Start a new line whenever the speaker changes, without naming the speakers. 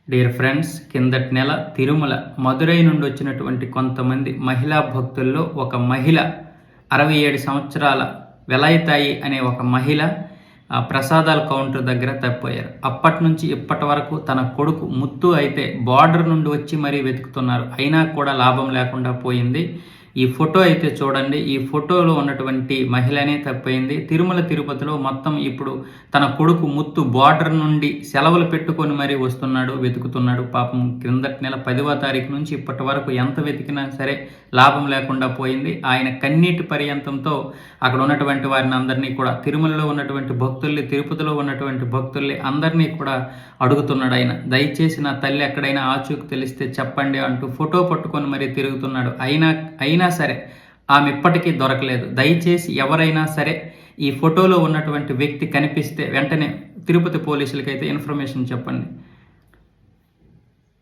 Dear friends, కిందటి నెల తిరుమల మదురై నుండి వచ్చినటువంటి కొంతమంది మహిళా భక్తుల్లో ఒక మహిళ 67 సంవత్సరాల వెలైతాయి అనే ఒక మహిళ ప్రసాదాల కౌంటర్ దగ్గర తప్పిపోయారు. అప్పటి నుంచి ఇప్పటి వరకు తన కొడుకు ముత్తు అయితే బార్డర్ నుండి వచ్చి మరీ వెతుకుతున్నారు. అయినా కూడా లాభం లేకుండా పోయింది. ఈ ఫోటో అయితే చూడండి. ఈ ఫోటోలో ఉన్నటువంటి మహిళనే తప్పిపోయింది. తిరుమల తిరుపతిలో మొత్తం ఇప్పుడు తన కొడుకు ముత్తు బార్డర్ నుండి సెలవులు పెట్టుకొని మరీ వస్తున్నాడు, వెతుకుతున్నాడు. పాపం క్రిందటి నెల 10వ తారీఖు నుంచి ఇప్పటి వరకు ఎంత వెతికినా సరే లాభం లేకుండా పోయింది. ఆయన కన్నీటి పర్యంతంతో అక్కడ ఉన్నటువంటి వారిని అందరినీ కూడా, తిరుమలలో ఉన్నటువంటి భక్తుల్ని, తిరుపతిలో ఉన్నటువంటి భక్తుల్ని అందరినీ కూడా అడుగుతున్నాడు ఆయన. దయచేసి నా తల్లి ఎక్కడైనా ఆచూకు తెలిస్తే చెప్పండి అంటూ ఫోటో పట్టుకొని మరీ తిరుగుతున్నాడు. అయినా సరే ఆమె ఇప్పటికీ దొరకలేదు. దయచేసి ఎవరైనా సరే ఈ ఫోటోలో ఉన్నటువంటి వ్యక్తి కనిపిస్తే వెంటనే తిరుపతి పోలీసులకైతే ఇన్ఫర్మేషన్ చెప్పండి.